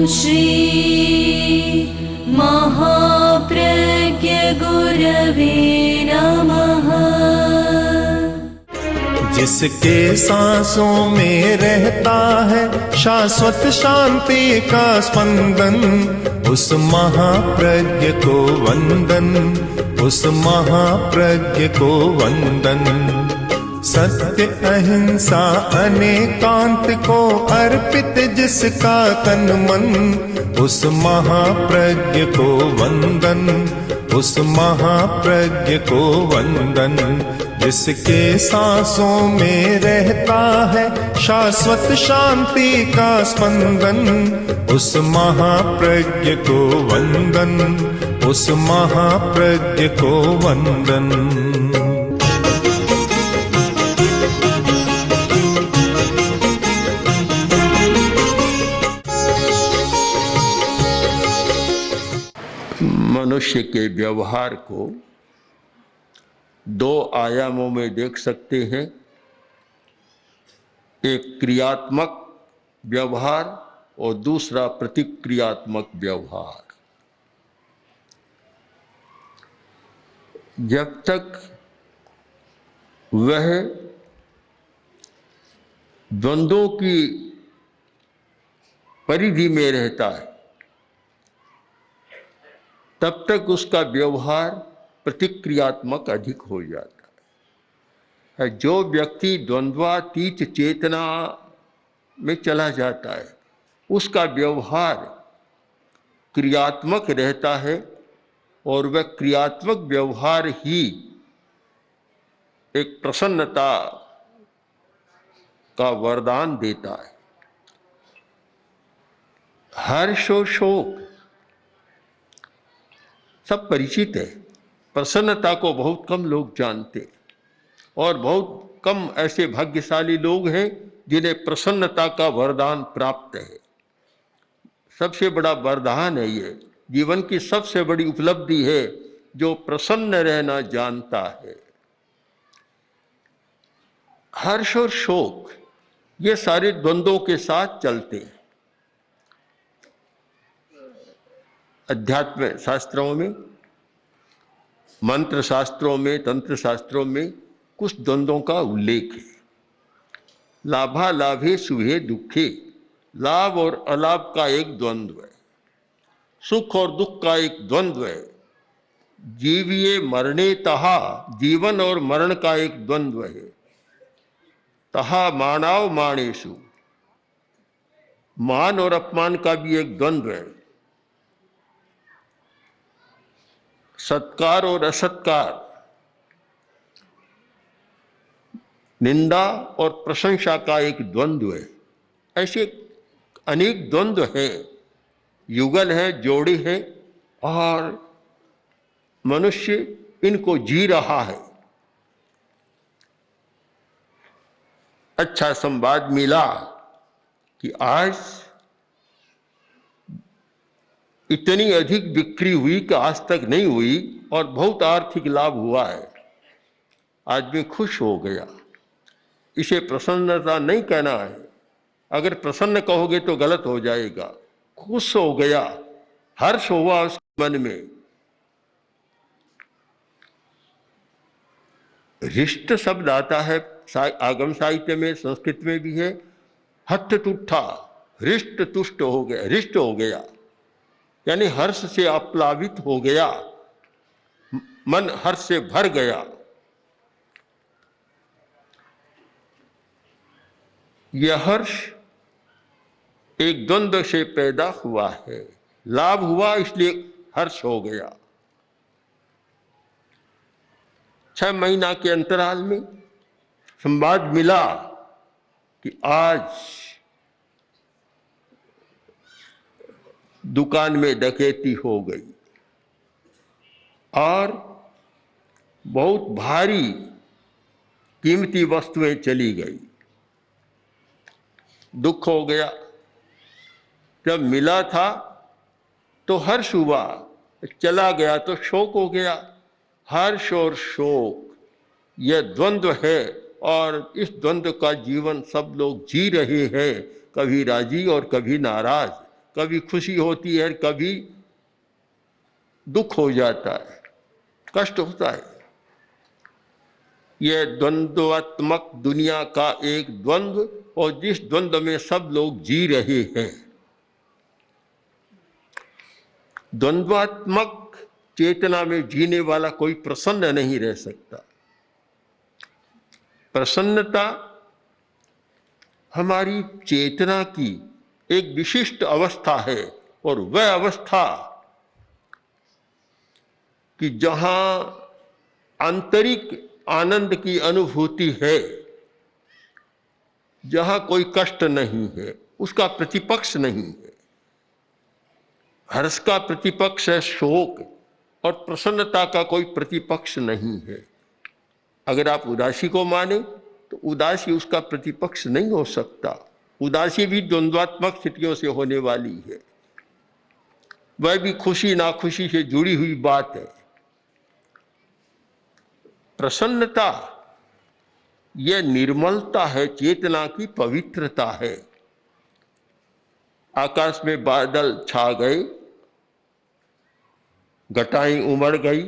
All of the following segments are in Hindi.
श्री महाप्रज्ञ गुरवे नमः। जिसके सांसों में रहता है शाश्वत शांति का स्पंदन, उस महाप्रज्ञ को वंदन, उस महाप्रज्ञ को वंदन। सत्य अहिंसा अनेकांत को अर्पित जिसका तन मन, उस महाप्रज्ञ को वंदन, उस महाप्रज्ञ को वंदन। जिसके सांसों में रहता है शाश्वत शांति का स्पंदन, उस महाप्रज्ञ को वंदन, उस महाप्रज्ञ को वंदन। मनुष्य के व्यवहार को दो आयामों में देख सकते हैं। एक क्रियात्मक व्यवहार और दूसरा प्रतिक्रियात्मक व्यवहार। जब तक वह द्वंद्वों की परिधि में रहता है, तब तक उसका व्यवहार प्रतिक्रियात्मक अधिक हो जाता है। जो व्यक्ति द्वंद्वातीत चेतना में चला जाता है, उसका व्यवहार क्रियात्मक रहता है और वह क्रियात्मक व्यवहार ही एक प्रसन्नता का वरदान देता है। हर्ष और शोक सब परिचित है। प्रसन्नता को बहुत कम लोग जानते और बहुत कम ऐसे भाग्यशाली लोग हैं जिन्हें प्रसन्नता का वरदान प्राप्त है। सबसे बड़ा वरदान है ये, जीवन की सबसे बड़ी उपलब्धि है जो प्रसन्न रहना जानता है। हर्ष और शोक ये सारे द्वंद्वों के साथ चलते हैं। अध्यात्म शास्त्रों में, मंत्र शास्त्रों में, तंत्र शास्त्रों में कुछ द्वंद्वों का उल्लेख है। लाभा लाभे शुभे दुखे, लाभ और अलाभ का एक द्वंद्व है। सुख और दुख का एक द्वंद्व है। जीविये मरणे तहा, जीवन और मरण का एक द्वंद्व है। तहा मानाव माणेशु, मान और अपमान का भी एक द्वंद्व है। सत्कार और असत्कार, निंदा और प्रशंसा का एक द्वंद्व है। ऐसे अनेक द्वंद्व है, युगल है, जोड़ी है और मनुष्य इनको जी रहा है। अच्छा संवाद मिला कि आज इतनी अधिक बिक्री हुई कि आज तक नहीं हुई और बहुत आर्थिक लाभ हुआ है। आदमी खुश हो गया। इसे प्रसन्नता नहीं कहना है। अगर प्रसन्न कहोगे तो गलत हो जाएगा। खुश हो गया, हर्ष हुआ उसके मन में। हृष्ट शब्द आता है आगम साहित्य में, संस्कृत में भी है। हठ टूठा, हृष्ट तुष्ट हो गया, हृष्ट हो गया यानी हर्ष से आप्लावित हो गया, मन हर्ष से भर गया। यह हर्ष एक द्वंद्व से पैदा हुआ है। लाभ हुआ इसलिए हर्ष हो गया। 6 महीना के अंतराल में संवाद मिला कि आज दुकान में डकैती हो गई और बहुत भारी कीमती वस्तुएं चली गई। दुख हो गया। जब मिला था तो हर्ष हुआ, चला गया तो शोक हो गया। हर्ष और शोक यह द्वंद्व है और इस द्वंद्व का जीवन सब लोग जी रहे हैं, कभी राजी और कभी नाराज, कभी खुशी होती है, कभी दुख हो जाता है, कष्ट होता है। यह द्वंद्वात्मक दुनिया का एक द्वंद्व, और जिस द्वंद्व में सब लोग जी रहे हैं। द्वंद्वात्मक चेतना में जीने वाला कोई प्रसन्न नहीं रह सकता। प्रसन्नता हमारी चेतना की एक विशिष्ट अवस्था है, और वह अवस्था कि जहां आंतरिक आनंद की अनुभूति है, जहां कोई कष्ट नहीं है, उसका प्रतिपक्ष नहीं है। हर्ष का प्रतिपक्ष है शोक, और प्रसन्नता का कोई प्रतिपक्ष नहीं है। अगर आप उदासी को माने तो उदासी उसका प्रतिपक्ष नहीं हो सकता। उदासी भी द्वंद्वात्मक स्थितियों से होने वाली है, वह भी खुशी नाखुशी से जुड़ी हुई बात है। प्रसन्नता यह निर्मलता है, चेतना की पवित्रता है। आकाश में बादल छा गए, घटाएं उमड़ गई,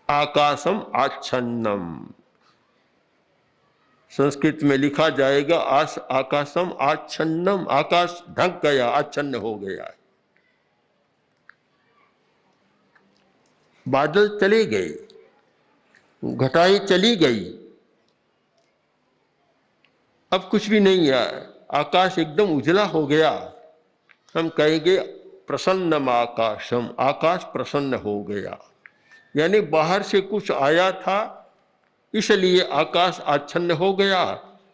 आकाशम आच्छन्नम, संस्कृत में लिखा जाएगा आकाशम आच्छन्नम, आकाश ढक गया, आच्छन्न हो गया। बादल चले गए, घटाएं चली गई, अब कुछ भी नहीं है, आकाश एकदम उजला हो गया। हम कहेंगे प्रसन्नम आकाशम, आकाश प्रसन्न हो गया। यानी बाहर से कुछ आया था, इसलिए आकाश आच्छन्न हो गया।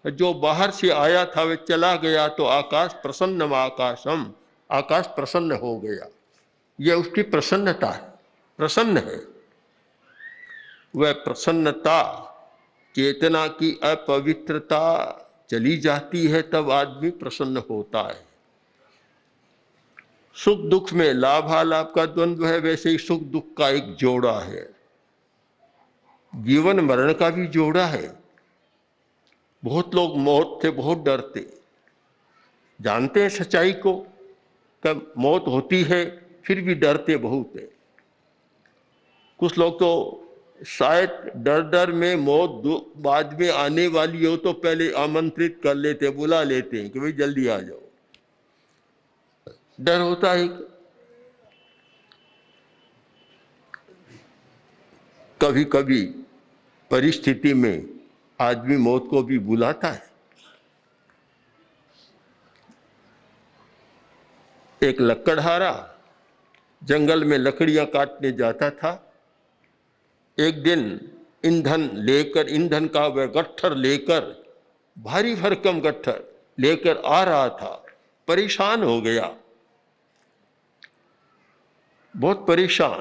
जो बाहर से आया था वह चला गया, तो आकाश प्रसन्नम आकाशम, आकाश प्रसन्न हो गया। यह उसकी प्रसन्नता है, प्रसन्न है। वह प्रसन्नता, चेतना की अपवित्रता चली जाती है, तब आदमी प्रसन्न होता है। सुख दुख में लाभालाभ का द्वंद्व है, वैसे ही सुख दुख का एक जोड़ा है। जीवन मरण का भी जोड़ा है। बहुत लोग मौत से बहुत डरते, जानते हैं सच्चाई को कि मौत होती है, फिर भी डरते बहुत है। कुछ लोग तो शायद डर डर में मौत बाद में आने वाली हो तो पहले आमंत्रित कर लेते, बुला लेते हैं कि भाई जल्दी आ जाओ। डर होता है। कभी कभी परिस्थिति में आदमी मौत को भी बुलाता है। एक लकड़हारा जंगल में लकड़ियां काटने जाता था। एक दिन ईंधन का वह गट्ठर लेकर, भारी भरकम गट्ठर लेकर आ रहा था। परेशान हो गया, बहुत परेशान।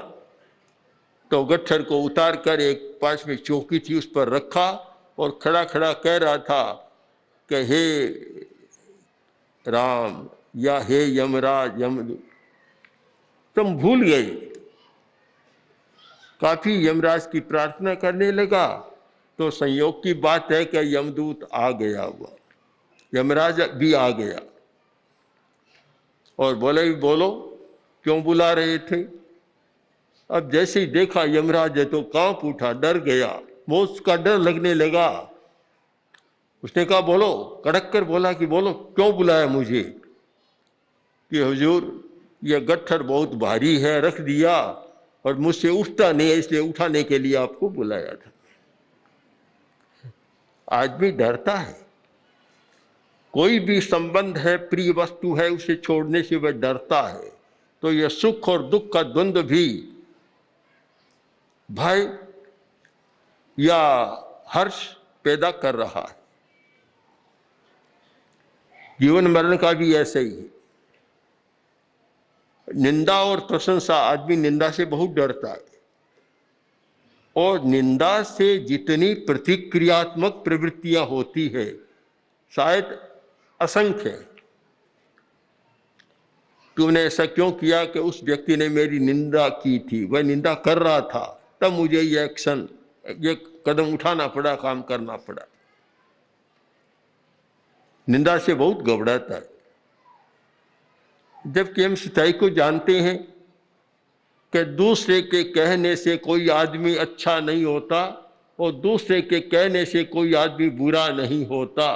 तो गट्ठर को उतार कर एक पास में चौकी थी उस पर रखा, और खड़ा खड़ा कह रहा था कि हे राम या हे यमराज, तुम भूल गए। काफी यमराज की प्रार्थना करने लगा, तो संयोग की बात है कि यमदूत आ गया हुआ, यमराज भी आ गया और बोले, बोलो क्यों बुला रहे थे। अब जैसे ही देखा यमराज है तो कांप उठा, डर गया, मौत का डर लगने लगा। उसने कहा बोलो, कड़क कर बोला कि बोलो क्यों बुलाया मुझे। कि हुजूर यह गट्ठर बहुत भारी है, रख दिया और मुझसे उठता नहीं है, इसलिए उठाने के लिए आपको बुलाया था। आदमी डरता है, कोई भी संबंध है, प्रिय वस्तु है, उसे छोड़ने से वह डरता है। तो यह सुख और दुख का द्वंद्व भी भय या हर्ष पैदा कर रहा है। जीवन मरण का भी ऐसे ही है। निंदा और प्रशंसा, आदमी निंदा से बहुत डरता है, और निंदा से जितनी प्रतिक्रियात्मक प्रवृत्तियां होती है शायद असंख्य। तूने ऐसा क्यों किया कि उस व्यक्ति ने मेरी निंदा की थी, वह निंदा कर रहा था, तब मुझे ये एक्शन, ये कदम उठाना पड़ा, काम करना पड़ा। निंदा से बहुत घबराता है, जबकि हम सच्चाई को जानते हैं कि दूसरे के कहने से कोई आदमी अच्छा नहीं होता और दूसरे के कहने से कोई आदमी बुरा नहीं होता।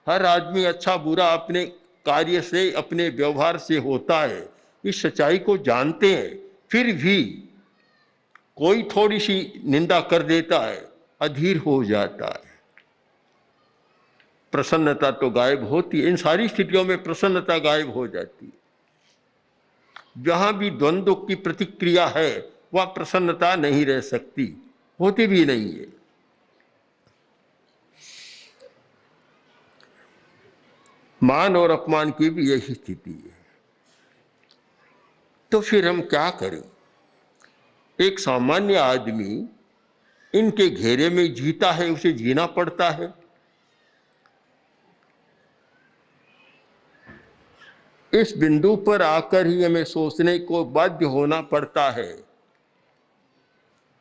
हर आदमी अच्छा बुरा अपने कार्य से, अपने व्यवहार से होता है। इस सच्चाई को जानते हैं, फिर भी कोई थोड़ी सी निंदा कर देता है, अधीर हो जाता है, प्रसन्नता तो गायब होती है। इन सारी स्थितियों में प्रसन्नता गायब हो जाती है। जहां भी द्वंद्व की प्रतिक्रिया है वह प्रसन्नता नहीं रह सकती, होती भी नहीं है। मान और अपमान की भी यही स्थिति है। तो फिर हम क्या करें? एक सामान्य आदमी इनके घेरे में जीता है, उसे जीना पड़ता है। इस बिंदु पर आकर ही हमें सोचने को बाध्य होना पड़ता है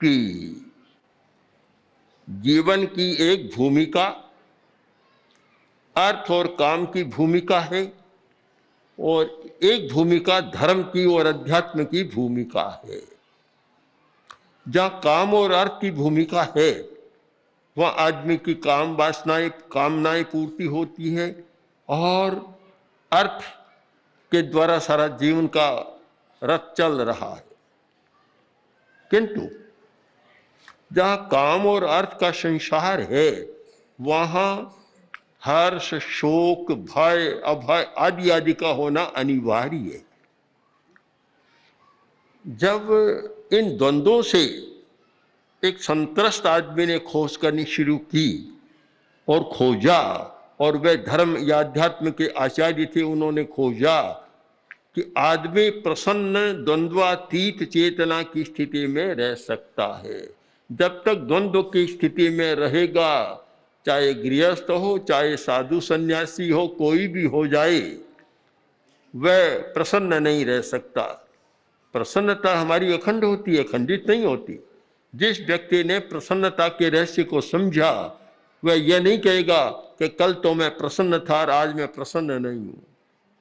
कि जीवन की एक भूमिका अर्थ और काम की भूमिका है और एक भूमिका धर्म की और अध्यात्म की भूमिका है। जहां काम और अर्थ की भूमिका है वहां आदमी की काम वासनाएं, कामनाएं पूर्ति होती है और अर्थ के द्वारा सारा जीवन का रथ चल रहा है। किंतु जहां काम और अर्थ का संसार है वहां हर्ष, शोक, भय, अभय आदि आदि का होना अनिवार्य है। जब इन द्वंद्वों से एक संत्रस्त आदमी ने खोज करनी शुरू की और खोजा, और वे धर्म या अध्यात्म के आचार्य थे, उन्होंने खोजा कि आदमी प्रसन्न द्वंद्वातीत चेतना की स्थिति में रह सकता है। जब तक द्वंद्व की स्थिति में रहेगा, चाहे गृहस्थ हो, चाहे साधु सन्यासी हो, कोई भी हो जाए, वह प्रसन्न नहीं रह सकता। प्रसन्नता हमारी अखंड होती है, खंडित नहीं होती। जिस व्यक्ति ने प्रसन्नता के रहस्य को समझा वह यह नहीं कहेगा कि कल तो मैं प्रसन्न था और आज मैं प्रसन्न नहीं हूं।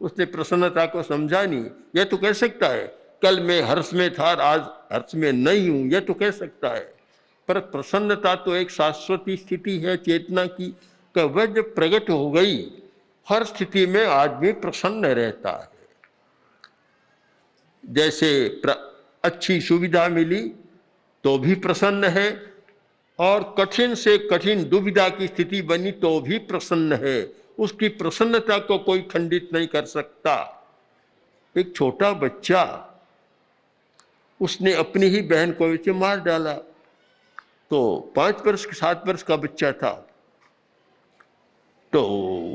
उसने प्रसन्नता को समझा नहीं। यह तो कह सकता है कल मैं हर्ष में था और आज हर्ष में नहीं हूं, यह तो कह सकता है। पर प्रसन्नता तो एक शाश्वती स्थिति है चेतना की, कि वह जब प्रकट हो गई हर स्थिति में आदमी प्रसन्न रहता है। जैसे अच्छी सुविधा मिली तो भी प्रसन्न है, और कठिन से कठिन दुविधा की स्थिति बनी तो भी प्रसन्न है। उसकी प्रसन्नता को कोई खंडित नहीं कर सकता। एक छोटा बच्चा, उसने अपनी ही बहन को इसे मार डाला। तो 5 वर्ष 7 वर्ष का बच्चा था। तो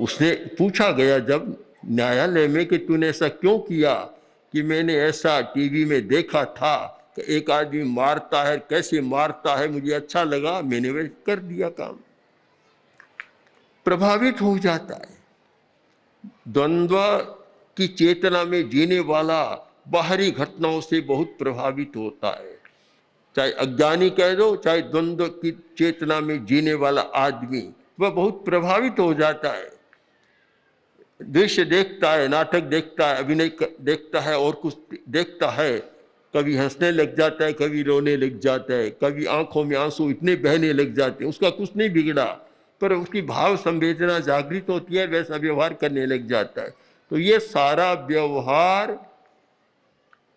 उसने पूछा गया जब न्यायालय में कि तूने ऐसा क्यों किया, कि मैंने ऐसा टीवी में देखा था कि एक आदमी मारता है, कैसे मारता है, मुझे अच्छा लगा, मैंने वह कर दिया काम। प्रभावित हो जाता है। द्वंद्व की चेतना में जीने वाला बाहरी घटनाओं से बहुत प्रभावित होता है। चाहे अज्ञानी कह दो, चाहे द्वंद्व की चेतना में जीने वाला आदमी, वह बहुत प्रभावित हो जाता है। दृश्य देखता है, नाटक देखता है, अभिनय देखता है और कुछ देखता है, कभी हंसने लग जाता है, कभी रोने लग जाता है, कभी आंखों में आंसू इतने बहने लग जाते हैं। उसका कुछ नहीं बिगड़ा, पर उसकी भाव संवेदना जागृत होती है, वैसा व्यवहार करने लग जाता है। तो ये सारा व्यवहार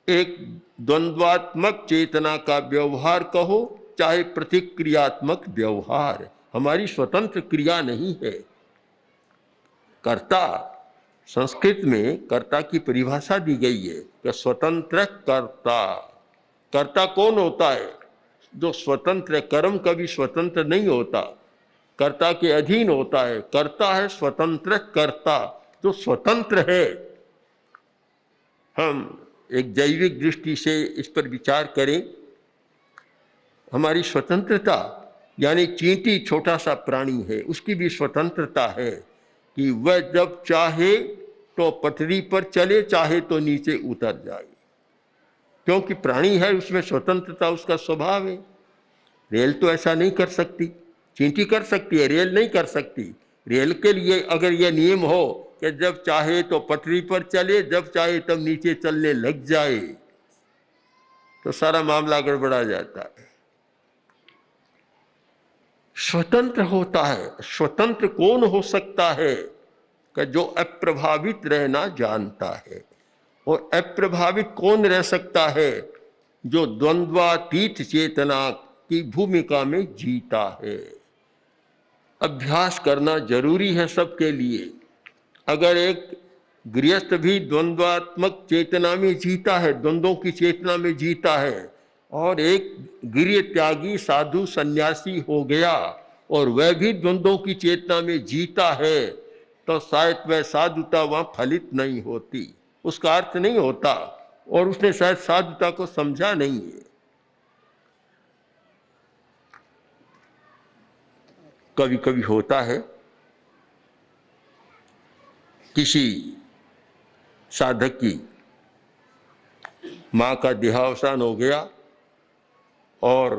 एक द्वंद्वात्मक चेतना का व्यवहार कहो, चाहे प्रतिक्रियात्मक व्यवहार, हमारी स्वतंत्र क्रिया नहीं है। कर्ता, संस्कृत में कर्ता की परिभाषा दी गई है कि स्वतंत्र कर्ता। कर्ता कौन होता है? जो स्वतंत्र, कर्म कभी स्वतंत्र नहीं होता, कर्ता के अधीन होता है। कर्ता है स्वतंत्र कर्ता, जो स्वतंत्र है। हम एक जैविक दृष्टि से इस पर विचार करें। हमारी स्वतंत्रता, यानी चींटी छोटा सा प्राणी है, उसकी भी स्वतंत्रता है कि वह जब चाहे तो पटरी पर चले, चाहे तो नीचे उतर जाए, क्योंकि प्राणी है, उसमें स्वतंत्रता उसका स्वभाव है। रेल तो ऐसा नहीं कर सकती, चींटी कर सकती है, रेल नहीं कर सकती। रेल के लिए अगर यह नियम हो कि जब चाहे तो पटरी पर चले, जब चाहे तब नीचे चलने लग जाए, तो सारा मामला गड़बड़ा जाता है। स्वतंत्र होता है। स्वतंत्र कौन हो सकता है? कि जो अप्रभावित रहना जानता है। और अप्रभावित कौन रह सकता है? जो द्वंद्वातीत चेतना की भूमिका में जीता है। अभ्यास करना जरूरी है सबके लिए। अगर एक गृहस्थ भी द्वंद्वात्मक चेतना में जीता है, द्वंद्वों की चेतना में जीता है, और एक गृह त्यागी साधु सन्यासी हो गया और वह भी द्वंद्वों की चेतना में जीता है, तो शायद वह साधुता वहां फलित नहीं होती, उसका अर्थ नहीं होता, और उसने शायद साधुता को समझा नहीं है। कभी कभी होता है किसी साधक की मां का देहावसान हो गया और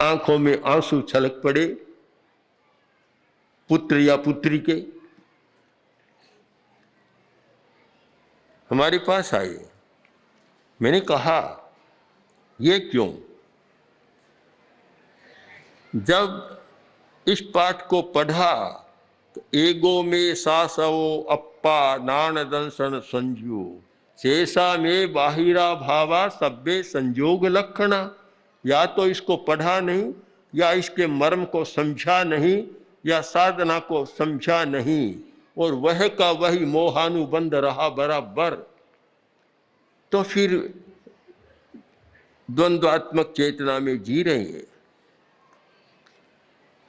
आंखों में आंसू छलक पड़े पुत्र या पुत्री के। हमारे पास आए। मैंने कहा, ये क्यों? जब इस पाठ को पढ़ा तो एगो में सासवो अप्पा नान दंसन संजू शेषा में बाहिरा भावा सब्बे संजोग लक्षणा। या तो इसको पढ़ा नहीं, या इसके मर्म को समझा नहीं, या साधना को समझा नहीं, और वह का वही मोहानुबंध रहा बराबर, तो फिर द्वंद्वात्मक चेतना में जी रहे हैं।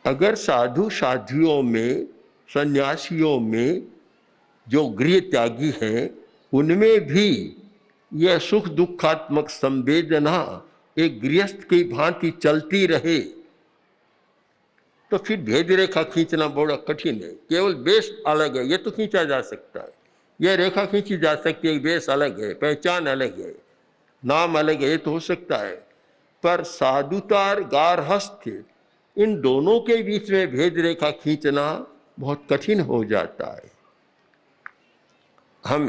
अगर साधु साध्वियों में, सन्यासियों में जो गृह त्यागी हैं, उनमें भी यह सुख दुखात्मक संवेदना एक गृहस्थ की भांति चलती रहे, तो फिर भेद रेखा खींचना बड़ा कठिन है। केवल बेस अलग है, यह तो खींचा जा सकता है, यह रेखा खींची जा सकती है, बेस अलग है, पहचान अलग है, नाम अलग है, ये तो हो सकता है। पर साधुता और गारहस्थ्य, इन दोनों के बीच में भेद रेखा खींचना बहुत कठिन हो जाता है। हम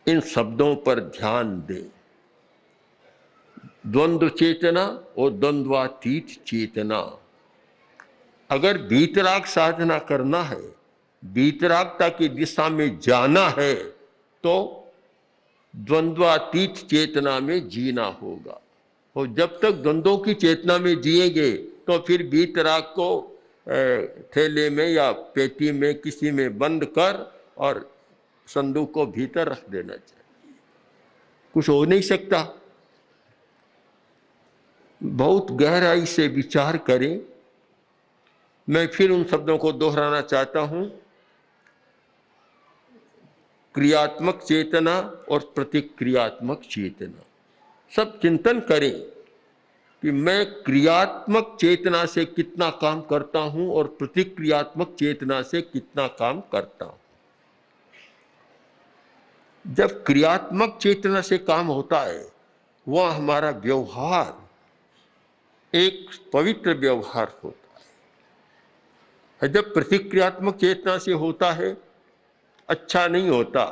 इन शब्दों पर ध्यान दें। द्वंद्व चेतना और द्वंद्वातीत चेतना। अगर वीतराग साधना करना है, वीतरागता की दिशा में जाना है, तो द्वंद्वातीत चेतना में जीना होगा। और जब तक द्वंद्वों की चेतना में जिएंगे तो फिर वीतराग को थैले में या पेटी में किसी में बंद कर और संदूक को भीतर रख देना चाहिए। कुछ हो नहीं सकता। बहुत गहराई से विचार करें। मैं फिर उन शब्दों को दोहराना चाहता हूं। क्रियात्मक चेतना और प्रतिक्रियात्मक चेतना। सब चिंतन करें कि मैं क्रियात्मक चेतना से कितना काम करता हूं और प्रतिक्रियात्मक चेतना से कितना काम करता हूं। जब क्रियात्मक चेतना से काम होता है, वह हमारा व्यवहार एक पवित्र व्यवहार होता है। जब प्रतिक्रियात्मक चेतना से होता है, अच्छा नहीं होता।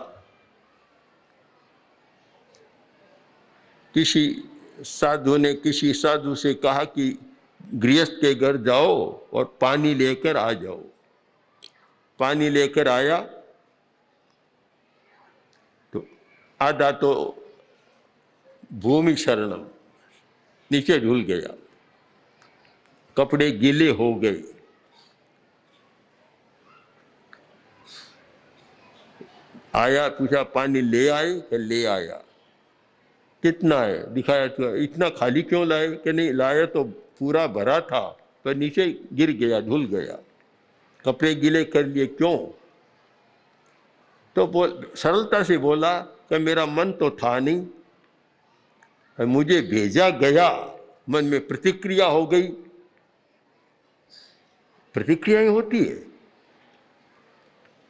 किसी साधु ने किसी साधु से कहा कि गृहस्थ के घर जाओ और पानी लेकर आ जाओ। पानी लेकर आया तो आधा तो भूमि शरणम, नीचे झूल गया, कपड़े गीले हो गए। आया, पूछा पानी ले आए? कि ले आया। कितना है? दिखाया तो इतना खाली क्यों लाए? कि नहीं लाया तो पूरा भरा था, पर नीचे गिर गया, धुल गया, कपड़े गीले कर लिए। क्यों? तो सरलता से बोला कि मेरा मन तो था नहीं, मुझे भेजा गया, मन में प्रतिक्रिया हो गई। प्रतिक्रियाएं होती है।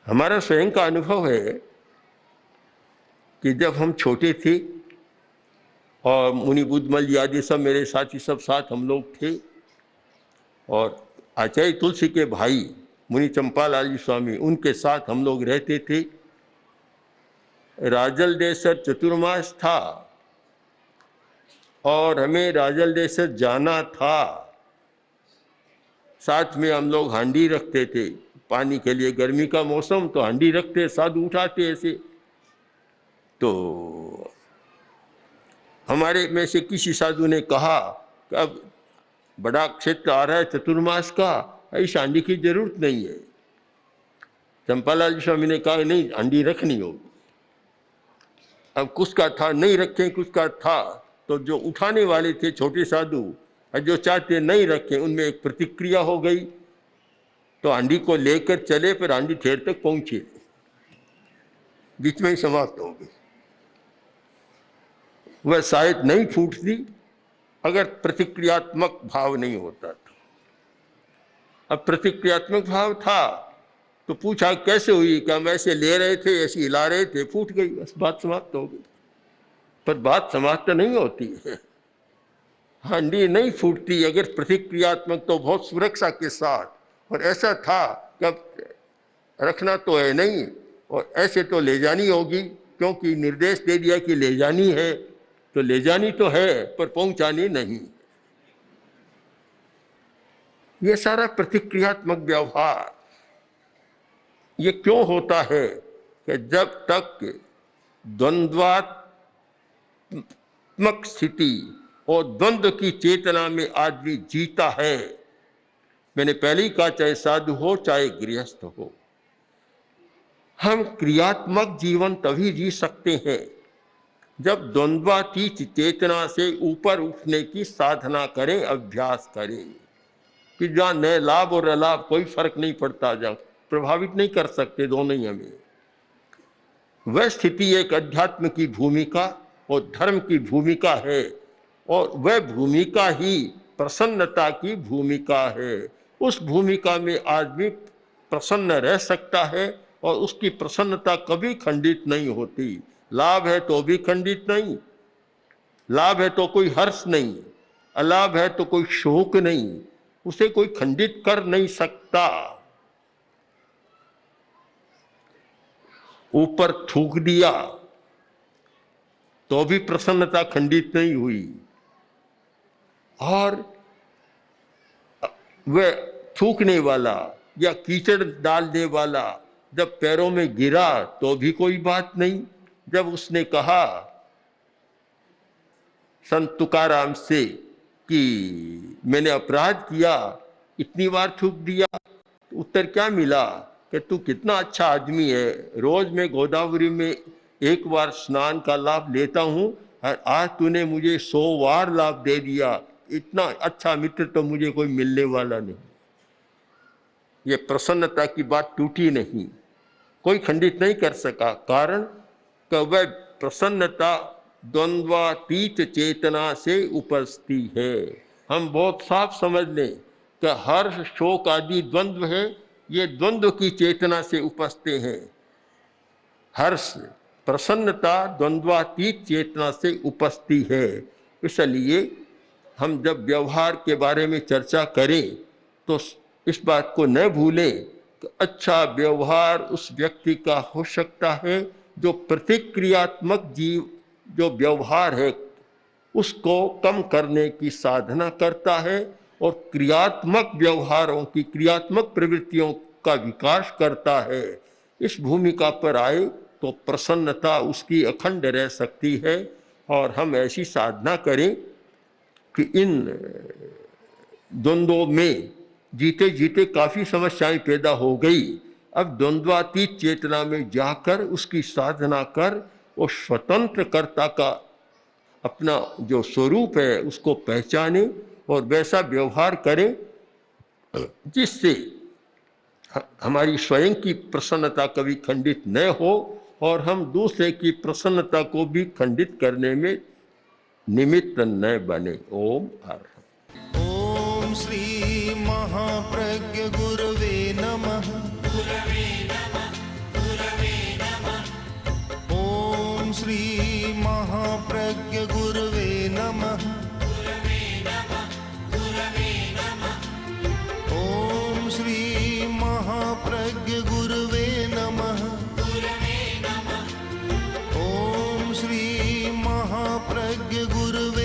हमारा स्वयं का अनुभव है कि जब हम छोटे थे और मुनि बुद्धमल आदि सब मेरे साथी सब साथ हम लोग थे, और आचार्य तुलसी के भाई मुनि चंपालाल जी स्वामी, उनके साथ हम लोग रहते थे। राजलदेसर चतुर्मास था और हमें राजलदेसर जाना था। साथ में हम लोग हांडी रखते थे पानी के लिए, गर्मी का मौसम तो हांडी रखते, साधु उठाते ऐसे। तो हमारे में से किसी साधु ने कहा कि अब बड़ा क्षेत्र आ रहा है चतुर्मास का, इस हांडी की जरूरत नहीं है। चंपालाल स्वामी ने कहा नहीं, हांडी रखनी होगी। अब कुछ का था नहीं रखें, कुछ का था, तो जो उठाने वाले थे छोटे साधु और जो चाहते नहीं रखें, उनमें एक प्रतिक्रिया हो गई। तो हांडी को लेकर चले, फिर हांडी ठेर तक पहुंचे, बीच में ही समाप्त हो गई। वह शायद नहीं फूटती अगर प्रतिक्रियात्मक भाव नहीं होता था। अब प्रतिक्रियात्मक भाव था तो पूछा कैसे हुई, क्या हम ऐसे ले रहे थे, ऐसे हिला रहे थे, फूट गई, बस बात समाप्त हो गई। पर बात समाप्त नहीं होती है, हांडी नहीं फूटती अगर प्रतिक्रियात्मक, तो बहुत सुरक्षा के साथ। और ऐसा था कि अब रखना तो है नहीं और ऐसे तो ले जानी होगी, क्योंकि निर्देश दे दिया कि ले जानी है, तो ले जानी तो है पर पहुंचानी नहीं। ये सारा प्रतिक्रियात्मक व्यवहार ये क्यों होता है कि जब तक द्वंद्वात्मक स्थिति और द्वंद्व की चेतना में आदमी जीता है, मैंने पहले ही कहा चाहे साधु हो चाहे गृहस्थ हो, हम क्रियात्मक जीवन तभी जी सकते हैं जब द्वंद्वातीत चेतना से ऊपर उठने की साधना करें, अभ्यास करें। कि जहाँ न लाभ और अलाभ कोई फर्क नहीं पड़ता, जहाँ प्रभावित नहीं कर सकते दोनों ही हमें, वह स्थिति एक अध्यात्म की भूमिका और धर्म की भूमिका है, और वह भूमिका ही प्रसन्नता की भूमिका है। उस भूमिका में आदमी प्रसन्न रह सकता है और उसकी प्रसन्नता कभी खंडित नहीं होती। लाभ है तो भी खंडित नहीं, लाभ है तो कोई हर्ष नहीं, अलाभ है तो कोई शोक नहीं, उसे कोई खंडित कर नहीं सकता। ऊपर थूक दिया तो भी प्रसन्नता खंडित नहीं हुई, और वह थूकने वाला या कीचड़ डालने वाला जब पैरों में गिरा तो भी कोई बात नहीं। जब उसने कहा संत तुकाराम से कि मैंने अपराध किया, इतनी बार थूक दिया, तो उत्तर क्या मिला कि तू कितना अच्छा आदमी है, रोज मैं गोदावरी में 1 बार स्नान का लाभ लेता हूँ और आज तूने मुझे 100 बार लाभ दे दिया, इतना अच्छा मित्र तो मुझे कोई मिलने वाला नहीं। ये प्रसन्नता की बात टूटी नहीं, कोई खंडित नहीं कर सका, कारण कि वह प्रसन्नता द्वंद्वातीत चेतना से उपस्थित है। हम बहुत साफ समझ लें कि हर्ष शोक आदि द्वंद्व है, ये द्वंद्व की चेतना से उपस्थित हैं। हर्ष प्रसन्नता द्वंद्वातीत चेतना से उपस्थित है। इसलिए हम जब व्यवहार के बारे में चर्चा करें तो इस बात को न भूलें कि अच्छा व्यवहार उस व्यक्ति का हो सकता है जो प्रतिक्रियात्मक जो व्यवहार है उसको कम करने की साधना करता है और क्रियात्मक व्यवहारों की, क्रियात्मक प्रवृत्तियों का विकास करता है। इस भूमिका पर आए तो प्रसन्नता उसकी अखंड रह सकती है। और हम ऐसी साधना करें कि इन द्वंद्वों में जीते जीते काफ़ी समस्याएं पैदा हो गई, अब द्वंद्वातीत चेतना में जाकर उसकी साधना कर वो स्वतंत्र कर्ता का अपना जो स्वरूप है उसको पहचाने और वैसा व्यवहार करें जिससे हमारी स्वयं की प्रसन्नता कभी खंडित न हो और हम दूसरे की प्रसन्नता को भी खंडित करने में निमित्त न बने। ओम अर्हम्। ओम श्री महाप्रज्ञ गुरवे नमः। ओम श्री महाप्रज्ञ गुरवे नमः। ओम महाप्रज्ञ गुरुवे नमः। ॐ श्री महाप्रज्ञ गुरुवे